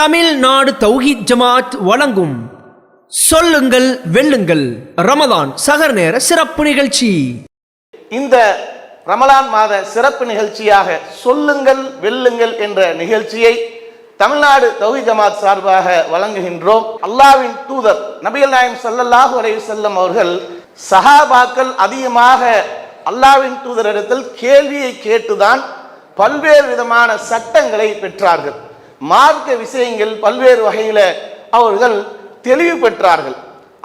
தமிழ்நாடு தௌஹீத் ஜமாத் வழங்கும் சொல்லுங்கள் வெல்லுங்கள் ரமதான் சஹர் நேர சிறப்பு நிகழ்ச்சி. இந்த ரமலான் மாத சிறப்பு நிகழ்ச்சியாக சொல்லுங்கள் வெல்லுங்கள் என்ற நிகழ்ச்சியை தமிழ்நாடு தௌஹீத் ஜமாத் சார்பாக வழங்குகின்றோம். அல்லாஹ்வின் தூதர் நபிகள் நாயகம் ஸல்லல்லாஹு அலைஹி வஸல்லம் அவர்கள் சஹாபாக்கள் அதிகமாக அல்லாஹ்வின் தூதரிடத்தில் கேள்வியை கேட்டுதான் பல்வேறு விதமான சட்டங்களை பெற்றார்கள். மார்க்க விஷயங்கள் பல்வேறு வகையில அவர்கள் தெளிவு பெற்றார்கள்.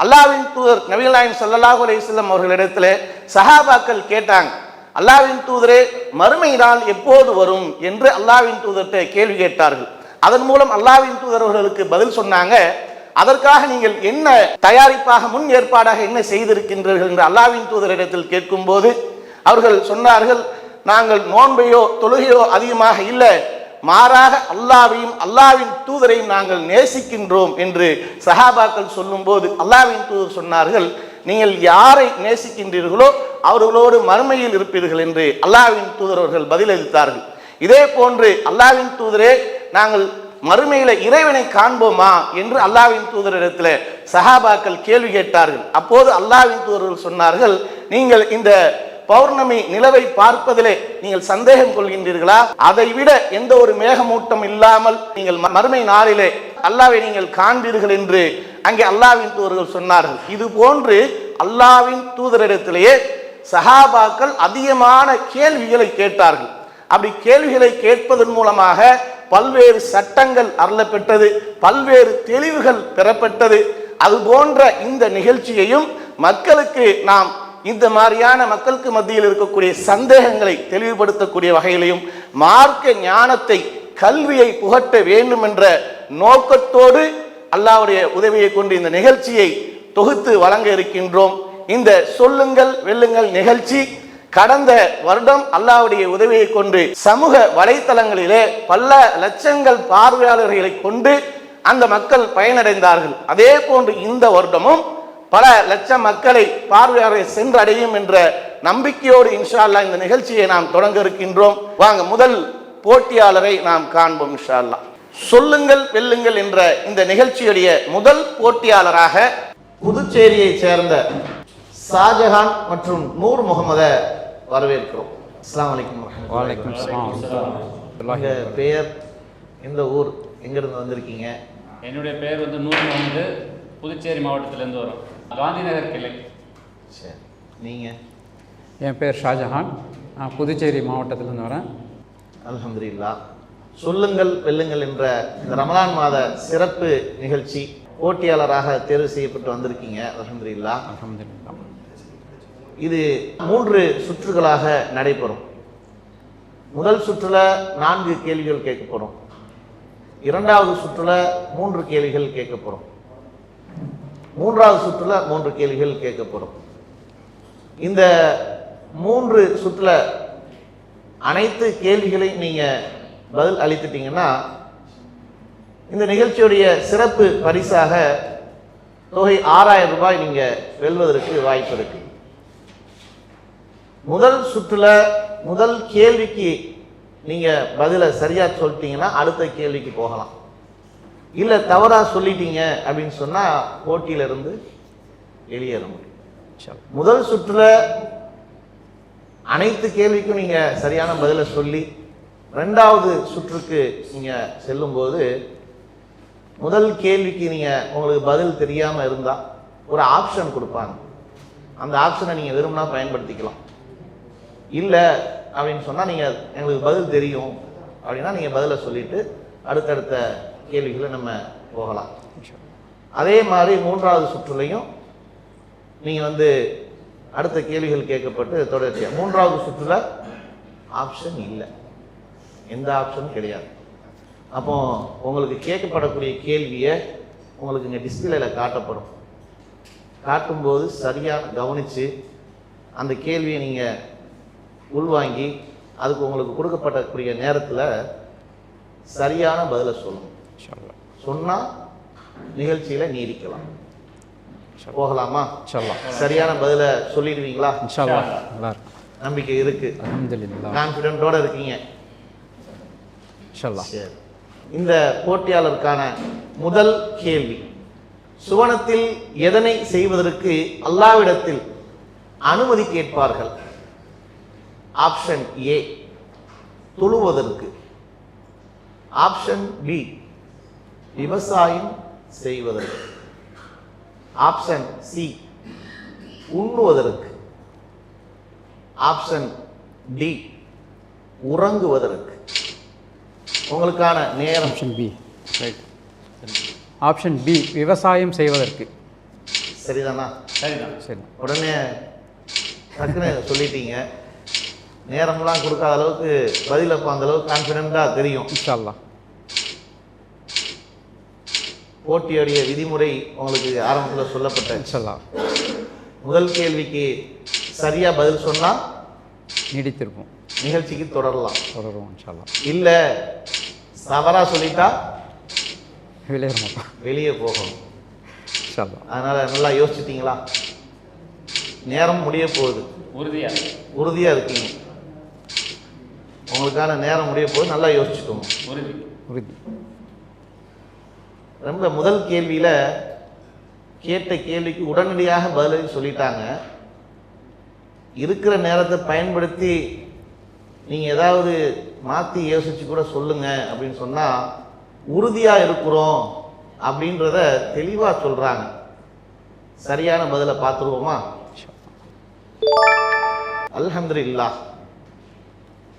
அல்லாஹ்வின் தூதர் நபிகள் நாயகம் ஸல்லல்லாஹு அலைஹி வஸல்லம் அவர்களிடத்தில் சஹாபாக்கள் கேட்டாங்க, அல்லாஹ்வின் தூதரே மறுமை நாள் எப்போது வரும் என்று அல்லாஹ்வின் தூதர்கிட்ட கேள்வி கேட்டார்கள். அதன் மூலம் அல்லாஹ்வின் தூதர் அவர்களுக்கு பதில் சொன்னாங்க, அதற்காக நீங்கள் என்ன தயாரிப்பாக முன் ஏற்பாடாக என்ன செய்திருக்கின்றீர்கள் என்று அல்லாஹ்வின் தூதரிடத்தில் கேட்கும் போது அவர்கள் சொன்னார்கள், நாங்கள் நோன்பையோ தொழுகையோ அதிகமாக இல்லை, மாறாக அல்லாஹ்வையும் அல்லாஹ்வின் தூதரையும் நாங்கள் நேசிக்கின்றோம் என்று சஹாபாக்கள் சொல்லும் போது அல்லாஹ்வின் தூதர் சொன்னார்கள், நீங்கள் யாரை நேசிக்கின்றீர்களோ அவர்களோடு மறுமையில் இருப்பீர்கள் என்று அல்லாஹ்வின் தூதர் அவர்கள் பதிலளித்தார்கள். இதே போன்று அல்லாஹ்வின் தூதரே நாங்கள் மறுமையில இறைவனை காண்போமா என்று அல்லாஹ்வின் தூதரிடத்தில் சஹாபாக்கள் கேள்வி கேட்டார்கள். அப்போது அல்லாஹ்வின் தூதர்கள் சொன்னார்கள், நீங்கள் இந்த பௌர்ணமி நிலவை பார்ப்பதிலே நீங்கள் சந்தேகம் கொள்கின்றீர்களா? அதை விட எந்த ஒரு மேகமூட்டம் இல்லாமல் நீங்கள் மறுமை நாளிலே அல்லாஹ்வை நீங்கள் காண்பீர்கள் என்று அங்கே அல்லாஹ்வின் தூதர்கள் சொன்னார்கள். இது போன்று அல்லாஹ்வின் தூதரிடத்திலேயே சஹாபாக்கள் அதிகமான கேள்விகளை கேட்டார்கள். அப்படி கேள்விகளை கேட்பதன் மூலமாக பல்வேறு சட்டங்கள் அருளப்பெற்றது, பல்வேறு தெளிவுகள் பெறப்பட்டது. அது போன்ற இந்த நிகழ்ச்சியையும் மக்களுக்கு நாம் இந்த மாதிரியான மக்களுக்கு மத்தியில் இருக்கக்கூடிய சந்தேகங்களை தெளிவுபடுத்தக்கூடிய வகையிலையும் மார்க்க ஞானத்தை கல்வியை புகட்ட வேண்டும் என்ற நோக்கத்தோடு அல்லாஹ்வுடைய உதவியை கொண்டு இந்த நிகழ்ச்சியை தொகுத்து வழங்க இருக்கின்றோம். இந்த சொல்லுங்கள் வெல்லுங்கள் நிகழ்ச்சி கடந்த வருடம் அல்லாஹ்வுடைய உதவியை கொண்டு சமூக வலைத்தளங்களிலே பல லட்சங்கள் பார்வையாளர்களை கொண்டு அந்த மக்கள் பயனடைந்தார்கள். அதே போன்று இந்த வருடமும் பல லட்சம் மக்களை பார்வையாளரை சென்றடையும் என்ற நம்பிக்கையோடு இன்ஷா அல்லாஹ் இந்த நிகழ்ச்சியை நாம் தொடங்க இருக்கின்றோம். வாங்க முதல் போட்டியாளரை நாம் காண்போம் இன்ஷா அல்லாஹ். சொல்லுங்கள் வெல்லுங்கள் என்ற இந்த நிகழ்ச்சியுடைய முதல் போட்டியாளராக புதுச்சேரியை சேர்ந்த ஷாஜஹான் மற்றும் நூர் முகமதை வரவேற்கிறோம். அஸ்ஸலாமு அலைக்கும். வலைக்கும் ஸலாம். உங்க பெயர், இந்த ஊர், எங்கிருந்து வந்திருக்கீங்க? என்னுடைய பெயர் நூர் முகமது, புதுச்சேரி மாவட்டத்திலேருந்து வரோம், காந்தி நகர் கிளை. சரி, நீங்கள்? என் பேர் ஷாஜஹான், நான் புதுச்சேரி மாவட்டத்திலேருந்து வரேன். அல்ஹம்துலில்லாஹ். சொல்லுங்கள் வெல்லுங்கள் என்ற இந்த ரமலான் மாத சிறப்பு நிகழ்ச்சி போட்டியாளராக தேர்வு செய்யப்பட்டு வந்திருக்கீங்க. அல்ஹம்துலில்லாஹ். அல்ஹம்துலில்லாஹ். இது 3 சுற்றுகளாக நடைபெறும். முதல் சுற்றுல 4 கேள்விகள் கேட்கப்படும். இரண்டாவது சுற்றுல 3 கேள்விகள் கேட்கப்படும். மூன்றாவது சுற்றுல 3 கேள்விகள் கேட்கப்படும். இந்த 3 சுற்றுல அனைத்து கேள்விகளையும் நீங்க பதில் அளித்துட்டீங்கன்னா இந்த நிகழ்ச்சியுடைய சிறப்பு பரிசாக தொகை 6000 ரூபாய் நீங்க வெல்வதற்கு வாய்ப்பு இருக்கு. முதல் சுற்றுல முதல் கேள்விக்கு நீங்க பதில சரியா சொல்லிட்டீங்கன்னா அடுத்த கேள்விக்கு போகலாம். இல்ல தவறா சொல்லிட்டீங்க அப்படின்னு சொன்னா போட்டியிலிருந்து வெளியேற முடியும். முதல் சுற்றுல அனைத்து கேள்விக்கும் நீங்க சரியான பதில சொல்லி ரெண்டாவது சுற்றுக்கு நீங்க செல்லும் போது முதல் கேள்விக்கு நீங்க உங்களுக்கு பதில் தெரியாம இருந்தா ஒரு ஆப்ஷன் கொடுப்பாங்க. அந்த ஆப்ஷனை நீங்க விரும்பினா பயன்படுத்திக்கலாம். இல்லை அப்படின்னு சொன்னா நீங்க எங்களுக்கு பதில் தெரியும் அப்படின்னா நீங்க பதில சொல்லிட்டு அடுத்தடுத்த கேள்விகளை நம்ம போகலாம். அதே மாதிரி மூன்றாவது சுற்றுலையும் நீங்க அடுத்த கேள்விகள் கேட்கப்பட்டு தொடர்ச்சியா மூன்றாவது சுற்றுல ஆப்ஷன் இல்லை, எந்த ஆப்ஷனும் கிடையாது. அப்போ உங்களுக்கு கேட்கப்படக்கூடிய கேள்வியை உங்களுக்கு இங்கே டிஸ்பிளேல காட்டப்படும். காட்டும்போது சரியாக கவனித்து அந்த கேள்வியை நீங்கள் உள்வாங்கி அதுக்கு உங்களுக்கு கொடுக்கப்படக்கூடிய நேரத்தில் சரியான பதிலை சொல்லணும். சொன்னால் நிகழ்ச்சியில் நீடிக்கலாம். போகலாமா? சரியான பதிலை சொல்லிடுவீங்களா? நம்பிக்கை இருக்கு, கான்ஃபிடென்ட்டோட இருக்கீங்க. சரி, இந்த போட்டியாளருக்கான முதல் கேள்வி, சுவனத்தில் எதனை செய்வதற்கு அல்லாஹ்விடத்தில் அனுமதி கேட்பார்கள்? ஆப்ஷன் ஏ, தொழுவதற்கு. ஆப்ஷன் பி, விவசாயம் செய்வதற்கு. ஆப்ஷன் சி, உண்ணுவதற்கு. ஆப்ஷன் டி, உறங்குவதற்கு. உங்களுக்கான நேரம். Option B. Right. Option B, விவசாயம் செய்வதற்கு. சரிதானா? சரிதான். சரி. உடனே டக்குன்னு சொல்லிட்டீங்க. நேரம்லாம் கொடுக்காத அளவுக்கு பதில் அப்போ அந்த அளவுக்கு கான்ஃபிடென்ட்டாக தெரியும். இன்ஷா அல்லாஹ். போட்டியுடைய விதிமுறை உங்களுக்கு ஆரம்பத்தில் சொல்லப்பட்ட இன்ஷா அல்லாஹ். முதல் கேள்விக்கு சரியாக பதில் சொன்னால் நீடித்திருப்போம், நிகழ்ச்சிக்கு தொடரலாம். தொடருவோம் இன்ஷா அல்லாஹ். இல்லை தவறாக சொல்லிட்டா வெளியேற மாட்டோம் வெளியே போகணும். இன்ஷா அல்லாஹ். அதனால் நல்லா யோசிச்சிட்டிங்களா? நேரம் முடிய போகுது, உறுதியா? உறுதியாக இருக்கீங்க. உங்களுக்கான நேரம் முடிய போகுது, நல்லா யோசிச்சுக்கோங்க. உறுதி. உறுதி. ரொம்ப முதல் கேள்வியில் கேட்ட கேள்விக்கு உடனடியாக பதிலடி சொல்லிட்டாங்க. இருக்கிற நேரத்தை பயன்படுத்தி நீங்கள் ஏதாவது மாற்றி யோசிச்சு கூட சொல்லுங்க அப்படின்னு சொன்னால் உறுதியாக இருக்கிறோம் அப்படின்றத தெளிவாக சொல்கிறாங்க. சரியான பதிலை பார்த்துருவோமா? அல்ஹம்துலில்லாஹ்,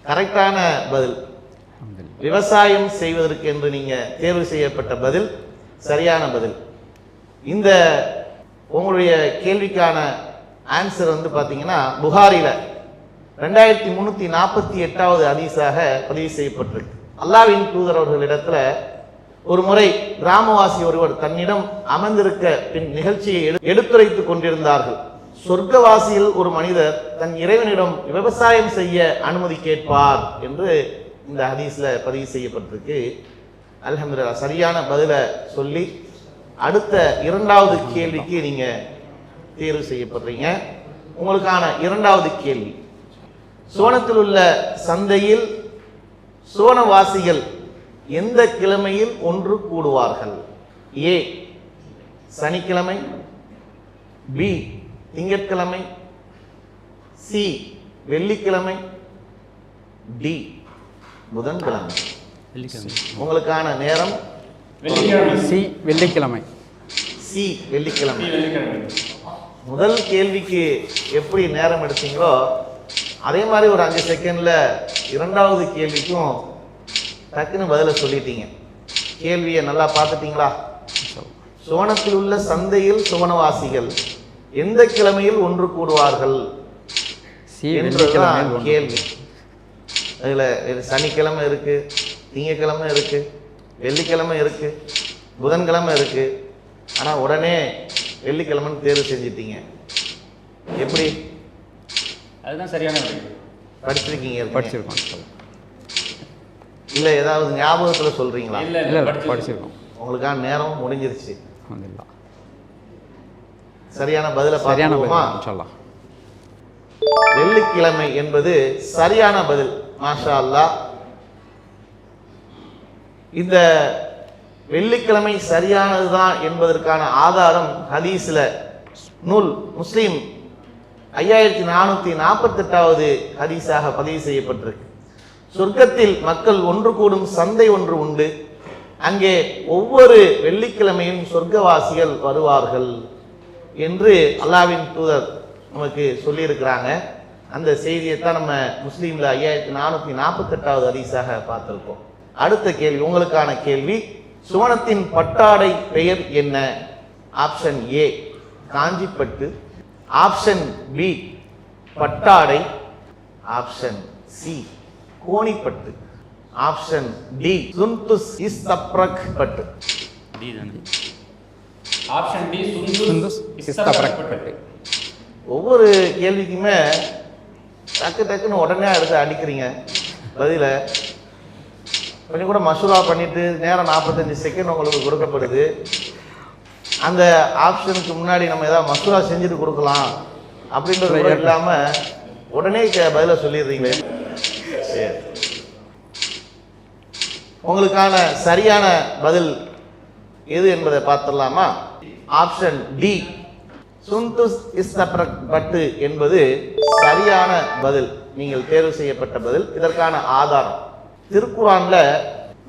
கரெக்டான பதில். அல்ஹம்துலில்லாஹ். விவசாயம் செய்வதற்கு என்று நீங்கள் தேர்வு செய்யப்பட்ட பதில் சரியான பதில். இந்த உங்களுடைய கேள்விக்கான ஆன்சர் வந்து பார்த்தீங்கன்னா புகாரில 2348வது ஹதீஸாக பதிவு செய்யப்பட்டிருக்கு. அல்லாஹ்வின் தூதர் அவர்களிடத்துல ஒரு முறை கிராமவாசி ஒருவர் தன்னிடம் அமர்ந்திருக்க பின் நிகழ்ச்சியை எடுத்துரைத்துக் கொண்டிருந்தார்கள். சொர்க்கவாசியில் ஒரு மனிதர் தன் இறைவனிடம் விவசாயம் செய்ய அனுமதி கேட்பார் என்று இந்த ஹதீஸ்ல பதிவு செய்யப்பட்டிருக்கு. அல்ஹம்துலில்லாஹ், சரியான பதிலை சொல்லி அடுத்த இரண்டாவது கேள்விக்கு நீங்க தேர்வு செய்யப்படுறீங்க. உங்களுக்கான இரண்டாவது கேள்வி, சுவனத்தில் உள்ள சந்தையில் சுவனவாசிகள் எந்த கிழமையில் ஒன்று கூடுவார்கள்? ஏ சனிக்கிழமை, பி திங்கட்கிழமை, சி வெள்ளிக்கிழமை, டி புதன்கிழமை. உங்களுக்கான நேரம். சி வெள்ளிக்கிழமை. சி வெள்ளிக்கிழமை. வெள்ளிக்கிழமை. முதல் கேள்விக்கு எப்படி நேரம் எடுத்தீங்களோ அதே மாதிரி ஒரு 5 செகண்ட்ல இரண்டாவது கேள்விக்கும் டக்குன்னு பதில சொல்லிட்டீங்க. கேள்வியை நல்லா பார்த்துட்டீங்களா? சுவனத்தில் உள்ள சந்தையில் சுவனவாசிகள் எந்த கிழமையில் ஒன்று கூடுவார்கள் என்றுதான் கேள்வி. அதுல சனிக்கிழமை இருக்கு, திங்கக்கிழமை இருக்கு, வெள்ளிக்கிழமை இருக்கு, புதன்கிழமை இருக்கு. ஆனா உடனே வெள்ளிக்கிழமைன்னு தேர்வு செஞ்சிட்டீங்க. எப்படி? அதுதான் சரியான வழி. படிச்சிருக்கீங்க? படிச்சிருக்கோம். இல்ல ஏதாவது ஞாபகத்துல சொல்றீங்களா? இல்ல இல்லை இல்ல, படிச்சிருக்கோம். உங்களுக்கான நேரம் முடிஞ்சிருச்சு. அல்ஹம்துலில்லாஹ். சரியான பதிலை சரியான பார்த்துருவோமா? பதில் இன்ஷா அல்லாஹ். வெள்ளிக்கிழமை என்பது சரியான பதில். மாஷா அல்லாஹ். இந்த வெள்ளிக்கிழமை சரியானதுதான் என்பதற்கான ஆதாரம் ஹதீஸ்ல நூல் முஸ்லிம் 5448வது ஹதீஸாக பதிவு செய்யப்பட்டிருக்கு. சொர்க்கத்தில் மக்கள் ஒன்று கூடும் சந்தை ஒன்று உண்டு. அங்கே ஒவ்வொரு வெள்ளிக்கிழமையும் சொர்க்கவாசிகள் வருவார்கள் என்று அல்லாஹ்வின் தூதர் நமக்கு சொல்லியிருக்கிறாங்க. அந்த செய்தியை தான் நம்ம முஸ்லீம்ல 5448வது ஹதீஸாக பார்த்திருக்கோம். அடுத்த கேள்வி, உங்களுக்கான கேள்வி, சுவனத்தின் பட்டாடை பெயர் என்ன? ஆப்ஷன் ஏ காஞ்சிப்பட்டு, ஆப்ஷன் பி பட்டாடை, ஆப்ஷன் சி கோணிப்பட்டு, ஆப்ஷன் டி சுந்துஸ் இஸ்தப்ரக் பட்டு. டி தானே? ஆப்ஷன் டி சுந்துஸ் இஸ்தப்ரக் பட்டு. ஒவ்வொரு கேள்விக்குமே டக்கு டக்குன்னு உடனே எடுத்து அடிக்கிறீங்க பதில. கொஞ்சம் கூட மசூரா பண்ணிட்டு நேரம் 45 செகண்ட் உங்களுக்கு கொடுக்கப்படுது. அந்த ஆப்ஷனுக்கு முன்னாடி நம்ம ஏதாவது மசூரா செஞ்சுட்டு கொடுக்கலாம் அப்படின்றது கூட இல்லாம உடனே பதில சொல்லிடுறீங்களே. சரி, உங்களுக்கான சரியான பதில் எது என்பதை பார்த்துடலாமா? ஆப்ஷன் டி, சுந்துஸ் இஸ்தப்ரக் பட்டு என்பது சரியான பதில். நீங்கள் தேர்வு செய்யப்பட்ட பதில். இதற்கான ஆதாரம் திருக்குர்ஆன்ல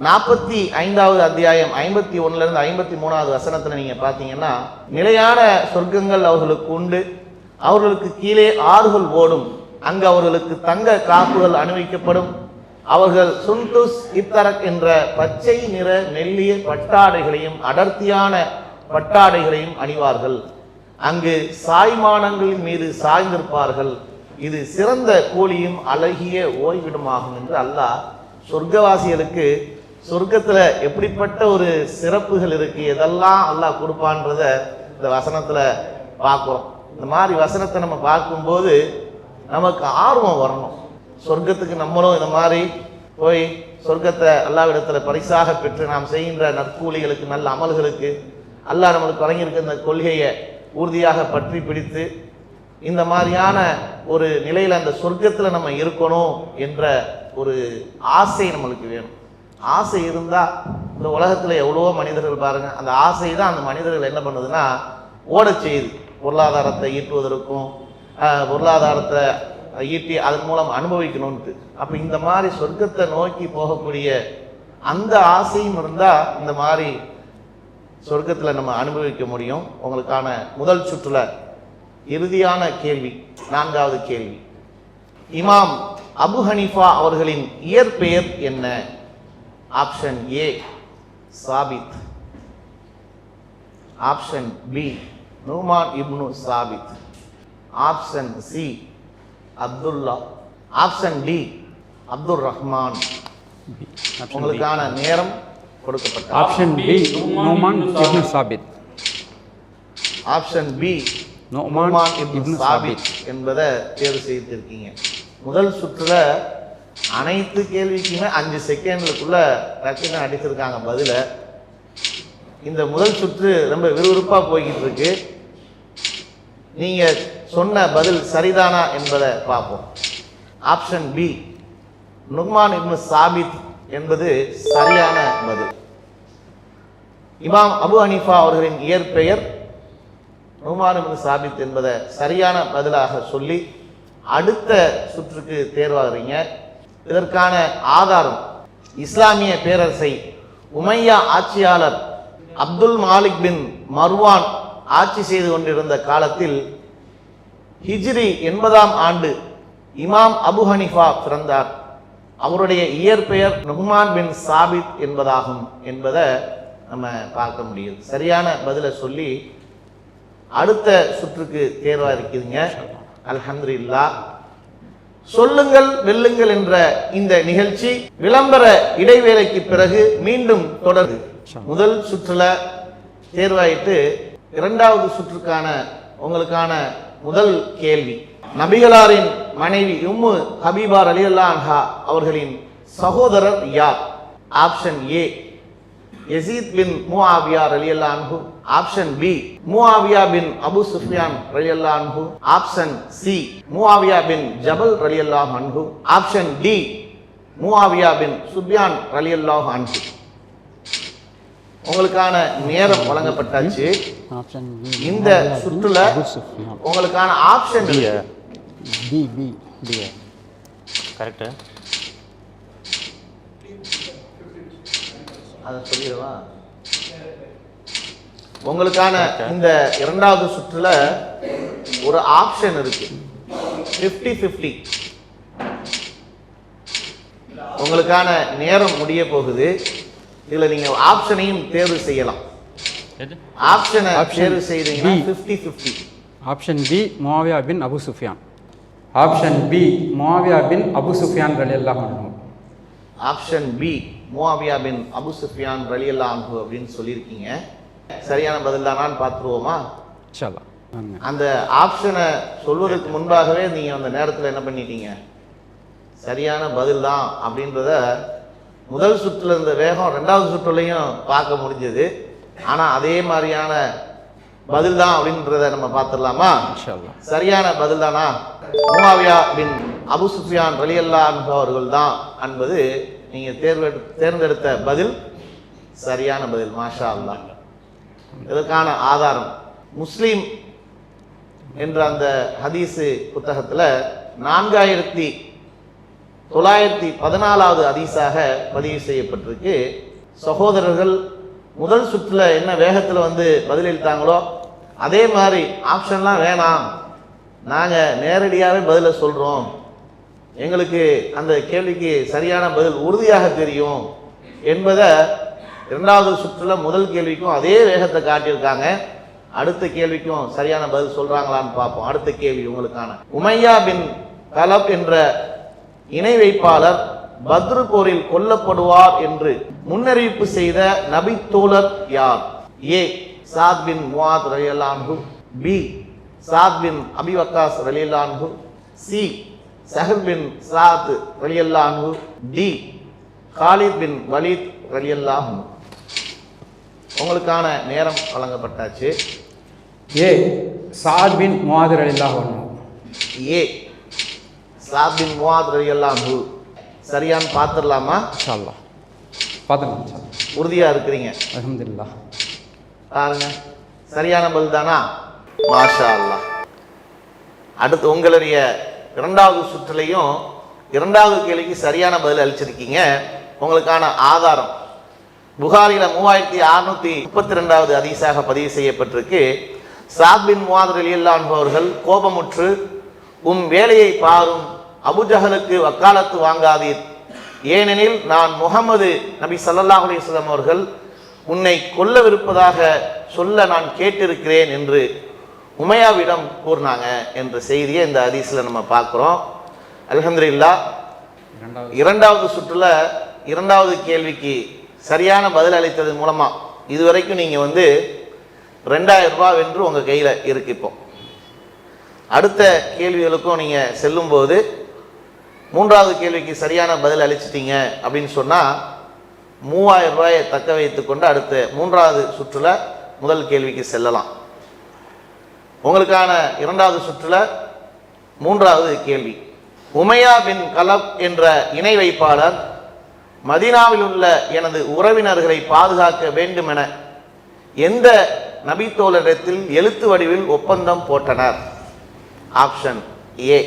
45வது அத்தியாயம் 51ல இருந்து 53வது வசனத்துல நீங்க பாத்தீங்கன்னா, நிலையான சொர்க்கங்கள் அவர்களுக்கு உண்டு, அவர்களுக்கு கீழே ஆறுகள் ஓடும், அங்கு அவர்களுக்கு தங்க காப்புகள் அணிவிக்கப்படும், அவர்கள் சுந்துஸ் இப்தரக் என்ற பச்சை நிற மெல்லிய பட்டாடைகளையும் அடர்த்தியான பட்டாடைகளையும் அணிவார்கள், அங்கு சாய்மானங்களின் மீது சாய்ந்திருப்பார்கள், இது சிறந்த கூலியும் அழகிய ஓய்விடமாகும் என்று அல்லாஹ் சொர்க்கவாசிகளுக்கு சொர்க்கத்துல எப்படிப்பட்ட ஒரு சிறப்புகள் இருக்கு, எதெல்லாம் அல்லாஹ் கொடுப்பான்றத இந்த வசனத்துல பார்க்கிறோம். இந்த மாதிரி வசனத்தை நம்ம பார்க்கும்போது நமக்கு ஆர்வம் வரணும். சொர்க்கத்துக்கு நம்மளும் இந்த மாதிரி போய் சொர்க்கத்தை அல்லாஹ்விடத்துல பரிசாக பெற்று நாம் செய்கின்ற நற்கூலிகளுக்கு, நல்ல அமல்களுக்கு அல்லாஹ் நம்மளுக்கு வழங்கியிருக்க இந்த கொள்கையை உறுதியாக பற்றி பிடித்து இந்த மாதிரியான ஒரு நிலையில அந்த சொர்க்கத்துல நம்ம இருக்கணும் என்ற ஒரு ஆசை நம்மளுக்கு வேணும். ஆசை இருந்தா இந்த உலகத்துல எவ்வளவோ மனிதர்கள் பாருங்க, அந்த ஆசை தான் அந்த மனிதர்கள் என்ன பண்ணுதுன்னா ஓட செய்யுது. பொருளாதாரத்தை ஈட்டுவதற்கும் பொருளாதாரத்தை ஈட்டி அதன் மூலம் அனுபவிக்கணும்ட்டு. அப்ப இந்த மாதிரி சொர்க்கத்தை நோக்கி போகக்கூடிய அந்த ஆசையும் இருந்தா இந்த மாதிரி சொர்க்கத்துல நம்ம அனுபவிக்க முடியும். உங்களுக்கான முதல் சுற்றுல இறுதியான கேள்வி, 4வது கேள்வி. இமாம் அபு ஹனீஃபா அவர்களின் இயற்பெயர் என்ன? ஆப்ஷன் ஏ சாபித், option B Numan ibn Thabit, option C Abdullah, option D Abdul Rahman. உங்களுக்கான நேரம் கொடுக்கப்பட்ட option B Numan ibn Thabit. Option B Numan ibn சாபித் என்பதை தேர்வு செய்திருக்கீங்க. முதல் சுற்றுல அனைத்து கேள்விக்குமே 5 செகண்ட்லுக்குள்ள டக்குன்னு அடிச்சிருக்காங்க பதில. இந்த முதல் சுற்று ரொம்ப விறுவிறுப்பா போய்கிட்டு இருக்கு. நீங்க சொன்ன பதில் சரிதானா என்பதை பார்ப்போம். ஆப்ஷன் பி நுமான் இப்னு சாபித் என்பது சரியான பதில். இமாம் அபு ஹனீஃபா அவர்களின் இயற்பெயர் நுமான் இப்னு சாபித் என்பதை சரியான பதிலாக சொல்லி அடுத்த சுற்றுக்கு தேர்வாகிறீங்க. இதற்கான ஆதாரம் இஸ்லாமிய பேரரசை உமையா ஆட்சியாளர் அப்துல் மாலிக் பின் மர்வான் ஆட்சி செய்து கொண்டிருந்த காலத்தில் ஹிஜ்ரி 80ஆம் ஆண்டு இமாம் அபு ஹனீஃபா பிறந்தார். அவருடைய இயற்பெயர் நுமான் பின் சாபித் என்பதாகும் என்பதை நம்ம பார்க்க முடியுது. சரியான பதிலை சொல்லி அடுத்த சுற்றுக்கு தேர்வா இருக்குதுங்க. அல்ஹம்துலில்லாஹ். சொல்லுங்கள் வெல்லுங்கள் என்ற இந்த நிகழ்ச்சி விளம்பர இடைவேளைக்கு பிறகு மீண்டும் தொடருது. முதல் சுற்றுல தேர்வாயிட்டு 2வது சுற்றுக்கான உங்களுக்கான முதல் கேள்வி, நபிகளாரின் மனைவி உம்மு ஹபீபா ரலியல்லாஹு அன்ஹா அவர்களின் சகோதரர் யார்? Option A Yazid bin Muawiya ரலியல்லாஹு அன்ஹு, option B Muawiya bin Abu Sufyan ரலியல்லாஹு அன்ஹு, option C Muawiya bin Jabal ரலியல்லாஹு அன்ஹு, option D Muawiya bin Sufyan ரலியல்லாஹு அன்ஹு. உங்களுக்கான நேரம் வழங்கப்பட்டாச்சு. இந்த சுற்றுல உங்களுக்கான option B B B correct. அதை சொல்லிடுவா. உங்களுக்கான இந்த 2வது சுற்றுல ஒரு ஆப்ஷன் இருக்கு, 50-50. உங்களுக்கான நேரம் முடிய போகுது. இதுல நீங்க ஆப்ஷனையும் தேர்வு செய்யலாம். ஆப்ஷனை தேர்வு செய்தீங்கன்னா 50-50. Option B Muawiya bin Abu Sufiyan. Option B Muawiya bin Abu Sufyan ரலியல்லாஹு அன்ஹு. Option B Muawiya bin Abu Sufyan ரலியல்லாஹு அன்ஹு அப்படின்னு சொல்லியிருக்கீங்க. சரியான பதில் தானான்னு பார்த்துருவோமா? இன்ஷா அல்லாஹ். அந்த ஆப்ஷனை சொல்வதற்கு முன்பாகவே நீங்க அந்த நேரத்தில் என்ன பண்ணிட்டீங்க, சரியான பதில் தான் அப்படின்றத முதல் சுற்றுல இருந்த வேகம் 2வது சுற்றுலையும் பார்க்க முடிஞ்சது. ஆனா அதே மாதிரியான பதில் தான் அப்படின்றத நம்ம பார்த்துடலாமா? இன்ஷா அல்லாஹ். சரியான பதில் தானா? முஆவியா பின் அபு சுஃபியான் ரலியல்லாஹு அன்ஹு அவர்கள் தான் என்பது நீங்கள் தேர்ந்தெடுத்த பதில் சரியான பதில். மாஷா அல்லாஹ். இதற்கான ஆதாரம் முஸ்லீம் என்ற அந்த ஹதீஸு புத்தகத்தில் 4914வது ஹதீஸாக பதிவு செய்யப்பட்டிருக்கு. சகோதரர்கள் முதல் சுற்றில் என்ன வேகத்தில் பதிலளித்தாங்களோ அதே மாதிரி ஆப்ஷன்லாம் வேணாம், நாங்கள் நேரடியாகவே பதிலை சொல்கிறோம், எங்களுக்கு அந்த கேள்விக்கு சரியான பதில் உறுதியாக தெரியும் என்பதை இரண்டாவது சுற்றில் முதல் கேள்விக்கும் அதே வேகத்தை காட்டியிருக்காங்க. அடுத்த கேள்விக்கும் சரியான பதில் சொல்றாங்களான்னு பார்ப்போம். அடுத்த கேள்வி உங்களுக்கான. உமையா பின் கலப் என்ற இணை வைப்பாளர் பத்ரு போரில் கொல்லப்படுவார் என்று முன்னறிவிப்பு செய்த நபி தோழர் யார்? ஏ சாத் பின் முஆத் ரலியல்லாஹு அன்ஹு, பி சாத் பின் அபி வக்காஸ் ரலியல்லாஹு அன்ஹு, சி சஹல் பின் சாத் ரலியல்லாஹு அன்ஹு, டி காலித் பின் வலீத் ரலியல்லாஹு அன்ஹு. உங்களுக்கான நேரம் வழங்கப்பட்டாச்சு. ஏ சாத் பின் முஆத் ரலியல்லாஹு அன்ஹு. ஏ சாத் பின் முஆத் ரலியல்லாஹு அன்ஹு சரியான்னு பார்த்துடலாமா? இன்ஷா அல்லாஹ் பார்த்துக்கலாம். இன்ஷா அல்லாஹ். உறுதியா இருக்கிறீங்க? அல்ஹம்துலில்லாஹ். பாருங்க, சரியான பதில் தானா? மாஷா அல்லாஹ். அடுத்து உங்களுடைய இரண்டாவது சுற்றுலையும் இரண்டாவது கேள்விக்கு சரியான பதில் அளிச்சிருக்கீங்க. உங்களுக்கான ஆதாரம் புகாரில 3632வது ஹதீஸாக பதிவு செய்யப்பட்டிருக்கு. சாத் பின் முஆத் ரலியல்லாஹு அன்ஹு அவர்கள் கோபமுற்று, வேலையை பாரும், அபுஜஹலுக்கு வக்காலத்து வாங்காதீர், ஏனெனில் நான் முஹம்மது நபி ஸல்லல்லாஹு அலைஹி வஸல்லம் அவர்கள் உன்னை கொல்லவிருப்பதாக சொல்ல நான் கேட்டிருக்கிறேன் என்று உமையாவிடம் கூறினாங்க என்ற செய்தியை இந்த ஹதீஸ்ல நம்ம பார்க்கிறோம். அல்ஹம்துலில்லாஹ். இரண்டாவது சுற்றுல இரண்டாவது கேள்விக்கு சரியான பதில் அளித்தது மூலமா இதுவரைக்கும் நீங்க 2000 ரூபாய் வென்று உங்க கையில இருக்கு. இப்போ அடுத்த கேள்விகளுக்கும் நீங்க செல்லும் போது மூன்றாவது கேள்விக்கு சரியான பதில் அளிச்சிட்டீங்க அப்படின்னு சொன்னா 3000 ரூபாயை தக்க வைத்துக் கொண்டு அடுத்த மூன்றாவது சுற்றுல முதல் கேள்விக்கு செல்லலாம். உங்களுக்கான இரண்டாவது சுற்றுல மூன்றாவது கேள்வி. உமையா பின் கலப் என்ற இணை வைப்பாளர் மதீனாவில் உள்ள எனது உறவினர்களை பாதுகாக்க வேண்டுமென எந்த நபித்தோழரிடத்தில் எழுத்து வடிவில் ஒப்பந்தம் போட்டனர்? ஆப்ஷன் ஏ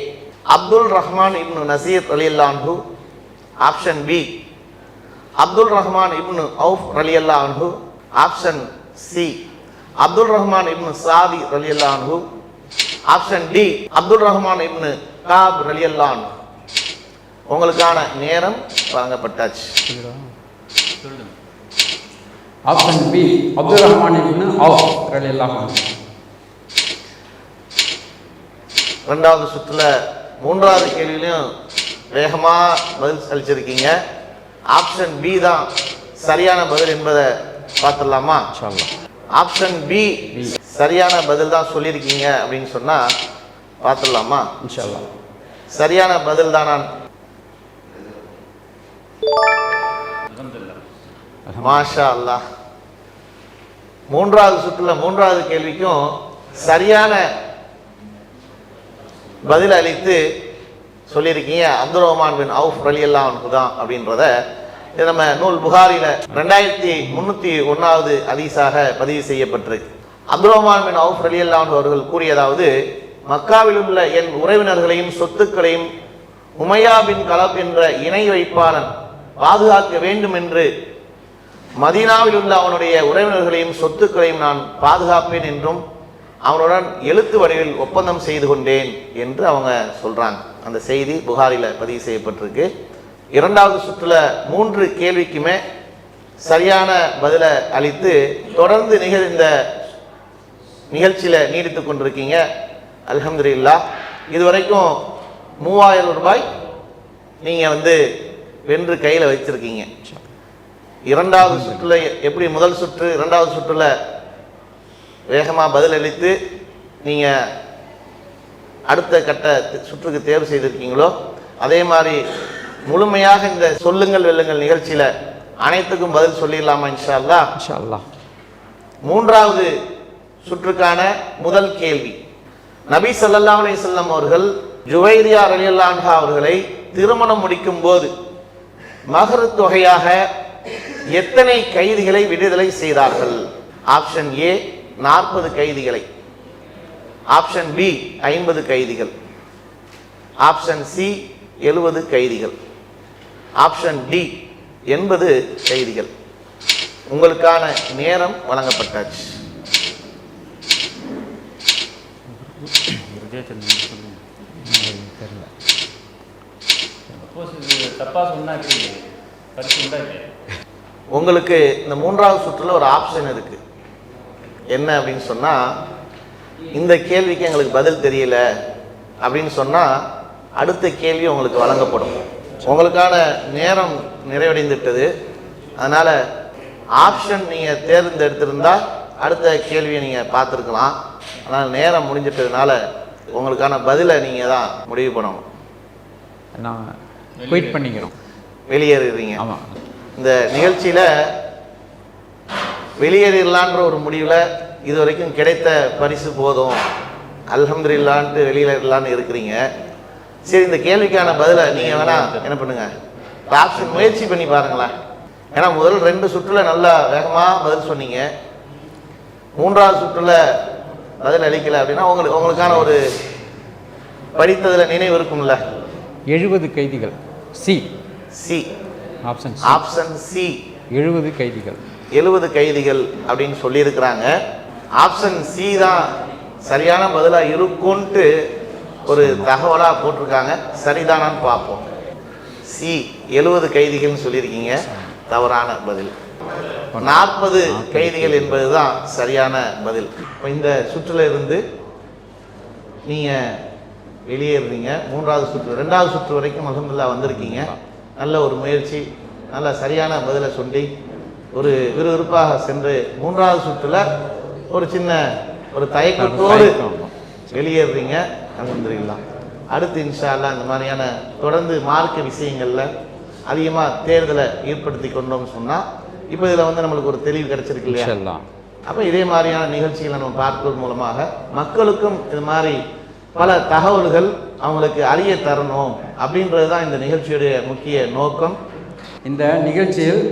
அப்துல் ரஹ்மான் இப்னு நசீர் ரலியல்லாஹு அன்ஹு, ஆப்ஷன் பி அப்துல் ரஹ்மான் இப்னு அவுஃப் ரலியல்லாஹு அன்ஹு, ஆப்ஷன் சி அப்துல் ரஹ்மான் இப்னு சாதி ரலியல்லாஹு அன்ஹு, ஆப்ஷன் டி அப்துல் ரஹ்மான் இப்னு காப் ரலியல்லாஹு அன்ஹு. உங்களுக்கான நேரம் வழங்கப்பட்டாச்சு. ஆப்ஷன் பி அப்துல் ரஹ்மான் இப்னு அவுஃப் ரலியல்லாஹு அன்ஹு. இரண்டாவது சுற்றுல மூன்றாவது கேள்வியிலையும் வேகமா பதில் அளிச்சிருக்கீங்க. ஆப்ஷன் பி தான் சரியான பதில் என்பதை பார்த்துடலாமா? இன்ஷா அல்லாஹ். ஆப்ஷன் பி சரியான பதில் தான் சொல்லியிருக்கீங்க அப்படின்னு சொன்னா பார்த்துடலாமா? இன்ஷா அல்லாஹ். சரியான பதில் தான். நான் மாஷா அல்லாஹ். மூன்றாவது சுற்றுல மூன்றாவது கேள்விக்கும் சரியான பதில் அளித்து சொல்லியிருக்கீங்க அப்துல் ரஹ்மான் பின் அவுஃப் ரலியல்லாஹு அன்ஹு தான் அப்படின்றத இது நம்ம நூல் புகாரில 2301வது ஹதீஸாக பதிவு செய்யப்பட்டிருக்கு. அப்துல் ரஹ்மான் பின் அவுஃப் ரலியல்லாஹு அன்ஹு அவர்கள் கூறியதாவது, மக்காவில் உள்ள என் உறவினர்களையும் சொத்துக்களையும் உமையா பின் கலப் என்ற இணை வைப்பாளன் பாதுகாக்க வேண்டும் என்று மதீனாவில் உள்ள அவனுடைய உறவினர்களையும் சொத்துக்களையும் நான் பாதுகாப்பேன் என்றும் அவனுடன் எழுத்து வடிவில் ஒப்பந்தம் செய்து கொண்டேன் என்று அவங்க சொல்றாங்க. அந்த செய்தி புகாரில பதிவு செய்யப்பட்டிருக்கு. இரண்டாவது சுற்றுல 3 கேள்விக்குமே சரியான பதிலை அளித்து தொடர்ந்து இந்த நிகழ்ச்சியில நீடித்துக் கொண்டிருக்கீங்க. அல்ஹம்துலில்லாஹ். இதுவரைக்கும் 3000 ரூபாய் நீங்க வென்று கையில வச்சிருக்கீங்க. இரண்டாவது சுற்றுல எப்படி முதல் சுற்று இரண்டாவது சுற்றுல வேகமா பதில் அளித்து நீங்க அடுத்த கட்ட சுற்றுக்கு தேர்வு செய்திருக்கீங்களோ அதே மாதிரி முழுமையாக இந்த சொல்லுங்கள் வெல்லுங்கள் நிகழ்ச்சியில அனைத்துக்கும் பதில் சொல்லிடலாமா? இன்ஷா அல்லாஹ். இன்ஷா அல்லாஹ். மூன்றாவது சுற்றுக்கான முதல் கேள்வி. நபி ஸல்லல்லாஹு அலைஹி வஸல்லம் அவர்கள் ஜுவைரியா ரலியல்லாஹு அன்ஹா அவர்களை திருமணம் முடிக்கும் போது மஹர் தொகையாக எத்தனை கைதிகளை விடுதலை செய்தார்கள்? ஆப்ஷன் ஏ 40 கைதிகளை, ஆப்ஷன் பி 50 கைதிகள், ஆப்ஷன் சி 70 கைதிகள், ஆப்ஷன் டி 80 கைதிகள். உங்களுக்கான நேரம் வழங்கப்பட்டாச்சு. உங்களுக்கு இந்த மூன்றாவது சுற்றுல ஒரு ஆப்ஷன் இருக்கு. என்ன அப்படின்னு சொன்னா, இந்த கேள்விக்கு எங்களுக்கு பதில் தெரியல அப்படின்னு சொன்னா அடுத்த கேள்வி உங்களுக்கு வழங்கப்படும். உங்களுக்கான நேரம் நிறைவடைந்துவிட்டது. அதனால ஆப்ஷன் நீங்க தேர்ந்தெடுத்திருந்தா அடுத்த கேள்வியை நீங்க பார்த்துருக்கலாம். ஆனால் நேரம் முடிஞ்சிட்டதுனால உங்களுக்கான பதிலை நீங்க தான் முடிவு பண்ணணும். நான் குயிட் பண்ணிக்கிறோம், வெளியேறுறீங்க. ஆமாம். இந்த நிகழ்ச்சியில வெளியேறலான்ற ஒரு முடிவில் இது வரைக்கும் கிடைத்த பரிசு போதும், அல்ஹம்துலில்லாஹ்ன்ட்டு வெளியேறலான்னு இருக்கிறீங்க. சரி, இந்த கேள்விக்கான பதிலை நீங்கள் வேணா என்ன பண்ணுங்க, ஆப்ஷன் முயற்சி பண்ணி பாருங்களேன். ஏன்னா முதல் 2 சுற்றுல நல்லா வேகமாக பதில் சொன்னீங்க. மூன்றாவது சுற்றுல பதில் அளிக்கலை அப்படின்னா உங்களுக்கான ஒரு படித்ததில் நினைவு இருக்கும்ல. 70 கைதிகள். C C option option C 70 கைதிகள். 70 கைதிகள் அப்படின்னு சொல்லியிருக்கிறாங்க. ஆப்ஷன் சி தான் சரியான பதிலாக இருக்கும்ன்ட்டு ஒரு தகவலாக போட்டிருக்காங்க. சரிதானான்னு பார்ப்போம். சி 70 கைதிகள்னு சொல்லியிருக்கீங்க, தவறான பதில். 40 கைதிகள் என்பது தான் சரியான பதில். இப்போ இந்த சுற்றுல இருந்து நீங்கள் வெளியேறுறீங்க. மூன்றாவது சுற்று, 2வது சுற்று வரைக்கும் அல்ஹம்துலில்லாஹ் வந்திருக்கீங்க. நல்ல ஒரு முயற்சி, நல்ல சரியான பதிலை சொல்லி ஒரு விறுவிறுப்பாக சென்று 3வது சுற்றுல ஒரு சின்ன ஒரு தயக்கத்தோடு வெளியேறுறீங்க. அல்ஹம்துலில்லாஹ். அடுத்து இன்ஷா அல்லாஹ் இந்த மாதிரியான தொடர்ந்து மார்க்க விஷயங்களில் அதிகமாக தேர்தலை ஏற்படுத்தி கொண்டோம்னு சொன்னால் இப்போ இதில் வந்து நம்மளுக்கு ஒரு தெளிவு கிடைச்சிருக்கு இல்லையா? அப்போ இதே மாதிரியான நிகழ்ச்சிகளை நம்ம பார்ப்பது மூலமாக மக்களுக்கும் இது மாதிரி பல தகவல்கள் அவங்களுக்கு அறிய தரணும் அப்படின்றது தான் இந்த நிகழ்ச்சியுடைய முக்கிய நோக்கம். இந்த நிகழ்ச்சியில்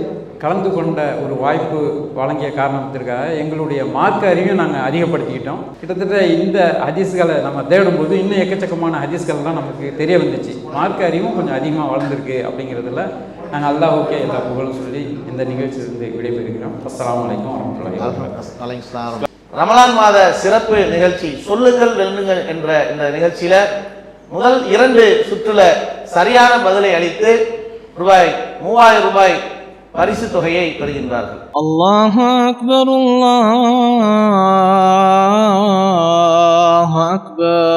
கலந்து கொண்ட ஒரு வாய்ப்பு வழங்கிய காரணத்திற்காக எங்களுடைய மார்க்க அறிவையும் நாங்கள் அதிகப்படுத்திக்கிட்டோம். கிட்டத்தட்ட இந்த ஹதீஸ்களை நம்ம தேடும்போது இன்னும் எக்கச்சக்கமான ஹதீஸ்கள்லாம் நமக்கு தெரிய வந்துச்சு. மார்க்க அறிவும் கொஞ்சம் அதிகமாக வளர்ந்துருக்கு அப்படிங்கிறதுல நாங்கள் அல்லாஹ்வுக்கே எல்லா புகழும் சொல்லி இந்த நிகழ்ச்சியிலிருந்து விடைபெறுகிறோம். அஸ்ஸலாமு அலைக்கும் வரஹ்மத்துல்லாஹி வபரகாத்துஹு. ரமலான் மாத சிறப்பு நிகழ்ச்சி சொல்லுங்கள் வெல்லுங்கள் என்ற இந்த நிகழ்ச்சியில முதல் 2 சுற்றுல சரியான பதிலை அளித்து ரூபாய் 3000 பரிசு தொகையை பெறுகின்றார்கள். அல்லாஹு அக்பர், அல்லாஹு அக்பர்.